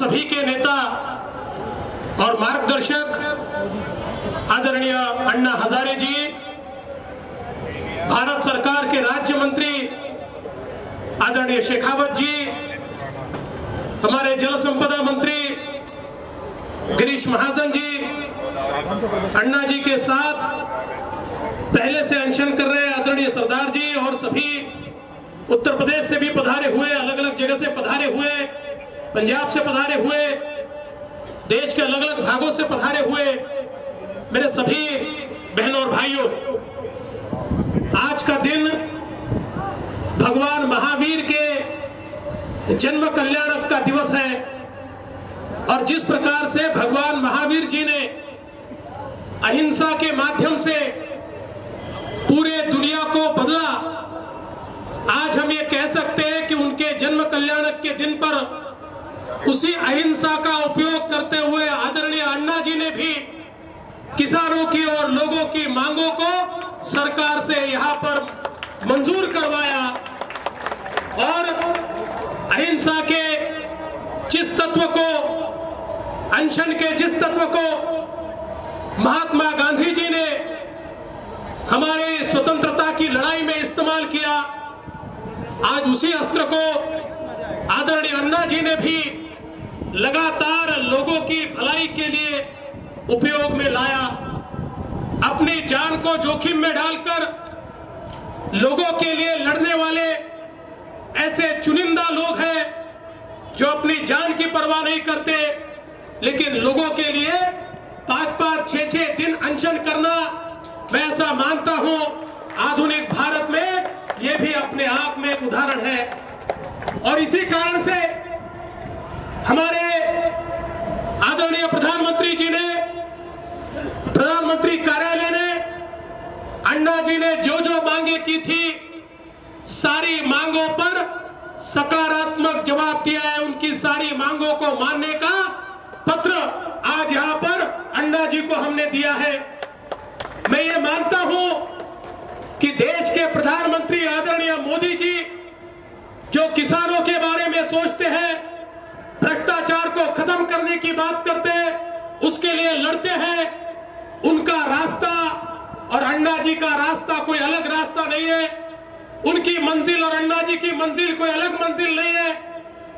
सभी के नेता और मार्गदर्शक आदरणीय अन्ना हजारे जी, भारत सरकार के राज्य मंत्री आदरणीय शेखावत जी, हमारे जल संपदा मंत्री गिरीश महाजन जी, अन्ना जी के साथ पहले से अनशन कर रहे आदरणीय सरदार जी और सभी उत्तर प्रदेश से भी पधारे हुए, अलग अलग जगह से पधारे हुए, पंजाब से पधारे हुए, देश के अलग अलग भागों से पधारे हुए मेरे सभी बहनों और भाइयों, आज का दिन भगवान महावीर के जन्म कल्याणक का दिवस है। और जिस प्रकार से भगवान महावीर जी ने अहिंसा के माध्यम से पूरे दुनिया को बदला, आज हम ये कह सकते हैं कि उनके जन्म कल्याणक के दिन पर उसी अहिंसा का उपयोग करते हुए आदरणीय अन्ना जी ने भी किसानों की और लोगों की मांगों को सरकार से यहाँ पर मंजूर करवाया और अहिंसा के जिस तत्व को, अनशन के जिस तत्व को महात्मा गांधी जी ने हमारी स्वतंत्रता की लड़ाई में इस्तेमाल किया, आज उसी अस्त्र को आदरणीय अन्ना जी ने भी लगातार लोगों की भलाई के लिए उपयोग में लाया। अपनी जान को जोखिम में डालकर लोगों के लिए लड़ने वाले ऐसे चुनिंदा लोग हैं जो अपनी जान की परवाह नहीं करते, लेकिन लोगों के लिए 5-5, 6-6 दिन अनशन करना, मैं ऐसा मानता हूं आधुनिक भारत में यह भी अपने आप में एक उदाहरण है। और इसी कारण से हमारे आदरणीय प्रधानमंत्री जी ने, प्रधानमंत्री कार्यालय ने अन्ना जी ने जो जो मांगे की थी, सारी मांगों पर सकारात्मक जवाब दिया है। उनकी सारी मांगों को मानने का पत्र आज यहां पर अन्ना जी को हमने दिया है। मैं ये मानता हूं कि देश के प्रधानमंत्री आदरणीय मोदी जी जो किसानों के बारे में सोचते हैं, भ्रष्टाचार को खत्म करने की बात करते हैं, उसके लिए लड़ते हैं, उनका रास्ता और अन्ना जी का रास्ता कोई अलग रास्ता नहीं है। उनकी मंजिल और अन्ना जी की मंजिल कोई अलग मंजिल नहीं है।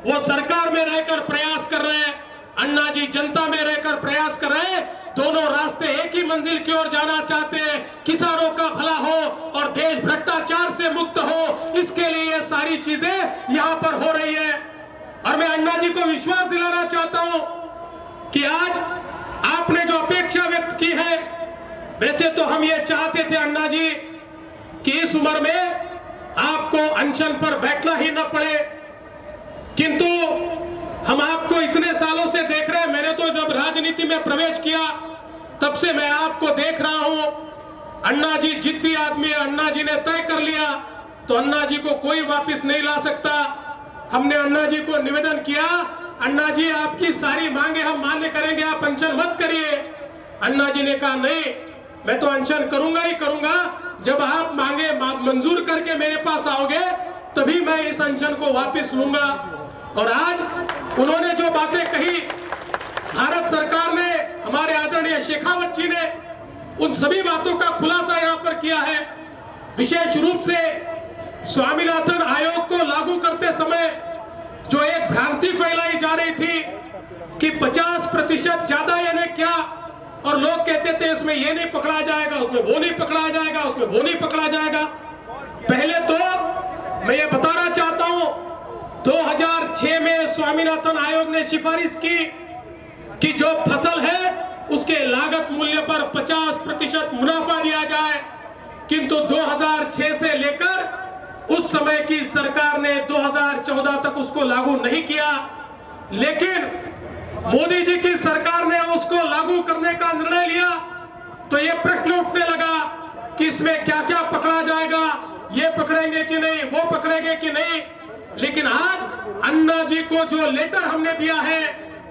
वो सरकार में रहकर प्रयास कर रहे हैं, अन्ना जी जनता में रहकर प्रयास कर रहे हैं। दोनों रास्ते एक ही मंजिल की ओर जाना चाहते हैं, किसानों का भला हो और देश भ्रष्टाचार से मुक्त हो। इसके लिए ये सारी चीजें यहाँ पर हो रही है। और मैं अन्ना जी को विश्वास दिलाना चाहता हूं कि आज आपने जो अपेक्षा व्यक्त की है, वैसे तो हम ये चाहते थे अन्ना जी कि इस उम्र में आपको अनशन पर बैठना ही न पड़े, किंतु हम आपको इतने सालों से देख रहे हैं। मैंने तो जब राजनीति में प्रवेश किया तब से मैं आपको देख रहा हूं। अन्ना जी जिद्दी आदमी है, अन्ना जी ने तय कर लिया तो अन्ना जी को कोई वापस नहीं ला सकता। हमने अन्ना जी को निवेदन किया, अन्ना जी आपकी सारी मांगे हम मान्य करेंगे, आप अनशन मत करिए। अन्ना जी ने कहा नहीं, मैं तो अनशन करूंगा ही करूंगा, जब आप मांगे मंजूर करके मेरे पास आओगे तभी मैं इस अनशन को वापस लूंगा। और आज उन्होंने जो बातें कही, भारत सरकार ने, हमारे आदरणीय शेखावत जी ने उन सभी बातों का खुलासा यहाँ पर किया है। विशेष रूप से स्वामीनाथन आयोग को लागू करते समय जो एक भ्रांति फैलाई जा रही थी कि 50% ज्यादा यानी क्या, और लोग कहते थे इसमें ये नहीं पकड़ा जाएगा, उसमें वो नहीं पकड़ा जाएगा, उसमें वो नहीं पकड़ा जाएगा। पहले तो मैं ये बताना चाहता हूं, 2006 में स्वामीनाथन आयोग ने सिफारिश की कि जो फसल है उसके लागत मूल्य पर 50% मुनाफा दिया जाए, किंतु 2006 से लेकर उस समय की सरकार ने 2014 तक उसको लागू नहीं किया। लेकिन मोदी जी की सरकार ने उसको लागू करने का निर्णय लिया तो ये प्रश्न उठने लगा कि इसमें क्या क्या पकड़ा जाएगा, ये पकड़ेंगे कि नहीं, वो पकड़ेंगे कि नहीं। लेकिन आज अन्ना जी को जो लेटर हमने दिया है,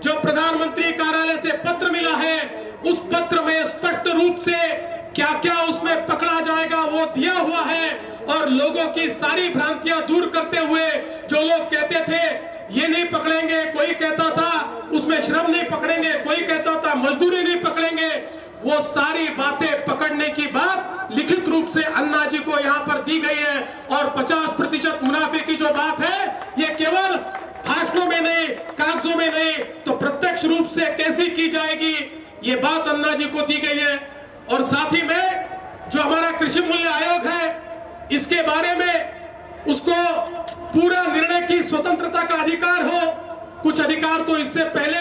जो प्रधानमंत्री कार्यालय से पत्र मिला है, उस पत्र में स्पष्ट रूप से क्या क्या उसमें पकड़ा जाएगा वो दिया हुआ है। और लोगों की सारी भ्रांतियां दूर करते हुए, जो लोग कहते थे ये नहीं पकड़ेंगे, कोई कहता था उसमें श्रम नहीं पकड़ेंगे, कोई कहता था मजदूरी नहीं पकड़ेंगे। वो सारी बातें पकड़ने की बात लिखित रूप से अन्ना जी को यहाँ पर दी गई है। और 50% मुनाफे की जो बात है, ये केवल भाषणों में नहीं, कागजों में नहीं, तो प्रत्यक्ष रूप से कैसी की जाएगी, ये बात अन्ना जी को दी गई है। और साथ ही में जो हमारा कृषि मूल्य आयोग है, इसके बारे में उसको पूरा निर्णय की स्वतंत्रता का अधिकार हो। कुछ अधिकार तो इससे पहले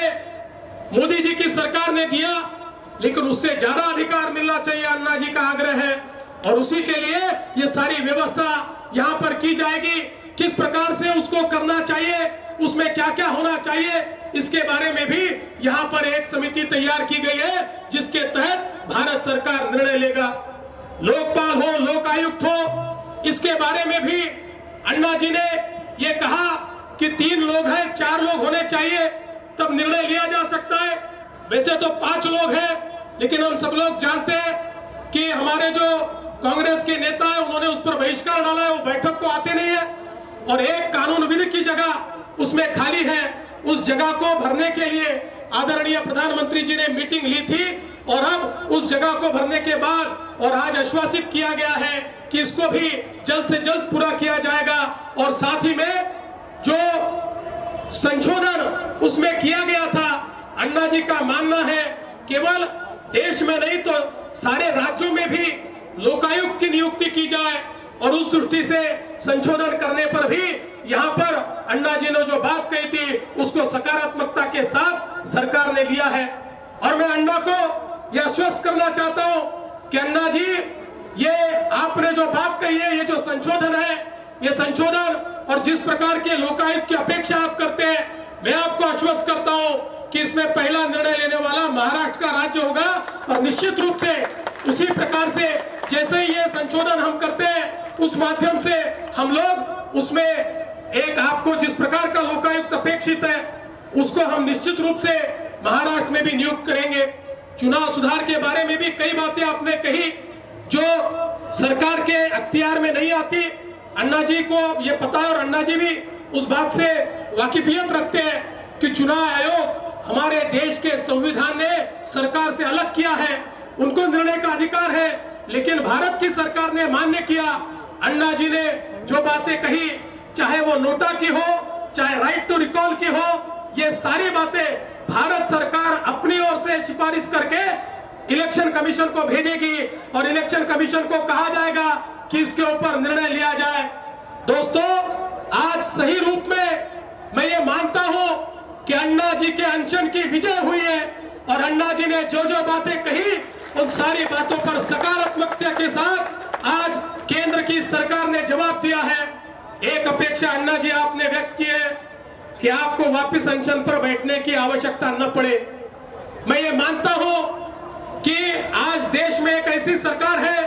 मोदी जी की सरकार ने दिया, लेकिन उससे ज्यादा अधिकार मिलना चाहिए, अन्ना जी का आग्रह है। और उसी के लिए ये सारी व्यवस्था यहाँ पर की जाएगी। किस प्रकार से उसको करना चाहिए, उसमें क्या क्या होना चाहिए, इसके बारे में भी यहाँ पर एक समिति तैयार की गई है, जिसके तहत भारत सरकार निर्णय लेगा। लोकपाल हो, लोक आयुक्त हो, इसके बारे में भी अन्ना जी ने ये कहा कि 3 लोग हैं, 4 लोग होने चाहिए, तब निर्णय लिया जा सकता है। वैसे तो 5 लोग हैं, लेकिन हम सब लोग जानते हैं कि हमारे जो कांग्रेस के नेता है, उन्होंने उस पर बहिष्कार डाला है, वो बैठक को आते नहीं है। और एक कानूनविद की जगह उसमें खाली है, उस जगह को भरने के लिए आदरणीय प्रधानमंत्री जी ने मीटिंग ली थी। और अब उस जगह को भरने के बाद और आज आश्वासित किया गया है कि इसको भी जल्द से जल्द पूरा किया जाएगा। और साथ ही में जो संशोधन उसमें किया गया था, अन्ना जी का मानना है केवल देश में नहीं तो सारे राज्यों में भी लोकायुक्त की नियुक्ति की जाए। और उस दृष्टि से संशोधन करने पर भी यहाँ पर अन्ना जी ने जो बात कही थी, उसको सकारात्मकता के साथ सरकार ने लिया है। और मैं अन्ना को यह आश्वस्त करना चाहता हूँ कि अन्ना जी, ये आपने जो बात कही है, ये जो संशोधन है, ये संशोधन और जिस प्रकार के लोकायुक्त की अपेक्षा आप करते हैं, मैं आपको आश्वस्त करता हूँ कि इसमें पहला निर्णय लेने वाला महाराष्ट्र का राज्य होगा। और निश्चित रूप से उसी प्रकार से जैसे ही ये संशोधन हम करते हैं, उस माध्यम से हम लोग उसमें एक आपको जिस प्रकार का लोकायुक्त अपेक्षित है, उसको हम निश्चित रूप से महाराष्ट्र में भी नियुक्त करेंगे। चुनाव सुधार के बारे में भी कई बातें आपने कही जो सरकार के अख्तियार में नहीं आती। अन्ना जी को ये पता है और अन्ना जी भी उस बात से वाकिफियत रखते हैं कि चुनाव आयोग हमारे देश के संविधान ने सरकार से अलग किया है, उनको निर्णय का अधिकार है। लेकिन भारत की सरकार ने मान्य किया, अन्ना जी ने जो बातें कही, चाहे वो नोटा की हो, चाहे राइट टू रिकॉल की हो, ये सारी बातें भारत सरकार अपनी ओर से सिफारिश करके इलेक्शन कमीशन को भेजेगी और इलेक्शन कमीशन को कहा जाएगा कि इसके ऊपर निर्णय लिया जाए। दोस्तों, आज सही रूप में मैं ये मानता हूं कि अन्ना जी के अनशन की विजय हुई है। और अन्ना जी ने जो जो बातें कही, उन सारी बातों पर सकारात्मकता के साथ आज केंद्र की सरकार ने जवाब दिया है। एक अपेक्षा अन्ना जी आपने व्यक्त की है कि आपको वापस अनशन पर बैठने की आवश्यकता न पड़े। मैं ये मानता हूं कि आज देश में एक ऐसी सरकार है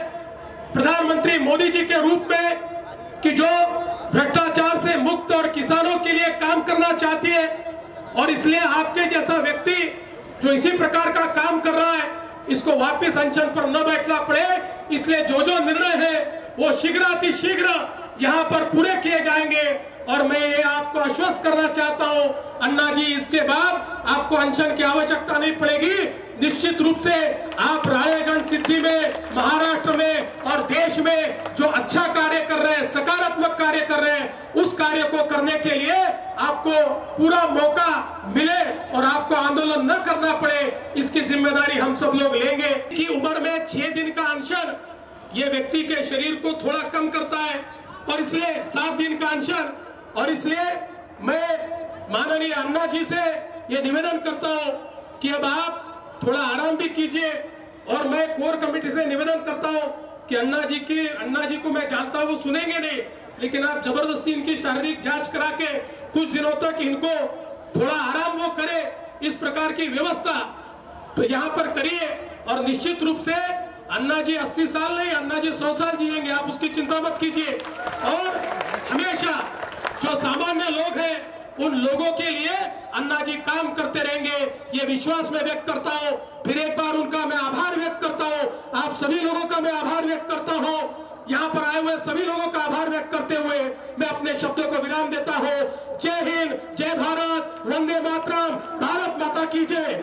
प्रधानमंत्री मोदी जी के रूप में कि जो भ्रष्टाचार से मुक्त और किसानों के लिए काम करना चाहती है। और इसलिए आपके जैसा व्यक्ति जो इसी प्रकार का काम कर रहा है, इसको वापस अनशन पर न बैठना पड़े, इसलिए जो जो निर्णय है वो शीघ्र यहाँ पर पूरे किए जाएंगे। और मैं ये आपको आश्वस्त करना चाहता हूं, अन्ना जी, इसके बाद आपको अनशन की आवश्यकता नहीं पड़ेगी। निश्चित रूप से आप रायगढ़ सिद्धि में, महाराष्ट्र में और देश में जो अच्छा कार्य कर रहे हैं, सकारात्मक कार्य कर रहे हैं, उस कार्य को करने के लिए आपको पूरा मौका मिले और आपको आंदोलन न करना पड़े, इसकी जिम्मेदारी हम सब लोग लेंगे। कि उम्र में 6 दिन का अनशन ये व्यक्ति के शरीर को थोड़ा कम करता है, और इसलिए 7 दिन का अनशन। और इसलिए मैं माननीय अन्ना जी से ये निवेदन करता हूं कि अब आप थोड़ा आराम भी कीजिए। और मैं कोर कमेटी से निवेदन करता हूं कि अन्ना जी को मैं जानता हूं वो सुनेंगे नहीं, लेकिन आप जबरदस्ती इनकी शारीरिक जांच करा के कुछ दिनों तक इनको थोड़ा आराम वो करे, इस प्रकार की व्यवस्था तो यहाँ पर करिए। और निश्चित रूप से अन्ना जी 80 साल नहीं, अन्ना जी 100 साल जिएंगे, आप उसकी चिंता मत कीजिए। और हमेशा जो सामान्य लोग हैं, उन लोगों के लिए अन्ना जी काम करते रहेंगे, ये विश्वास मैं व्यक्त करता हूं। फिर एक बार उनका मैं आभार व्यक्त करता हूं, आप सभी लोगों का मैं आभार व्यक्त करता हूं। यहाँ पर आए हुए सभी लोगों का आभार व्यक्त करते हुए मैं अपने शब्दों को पैगाम देता हूं। जय हिंद, जय भारत, वंदे मातरम, भारत माता की जय।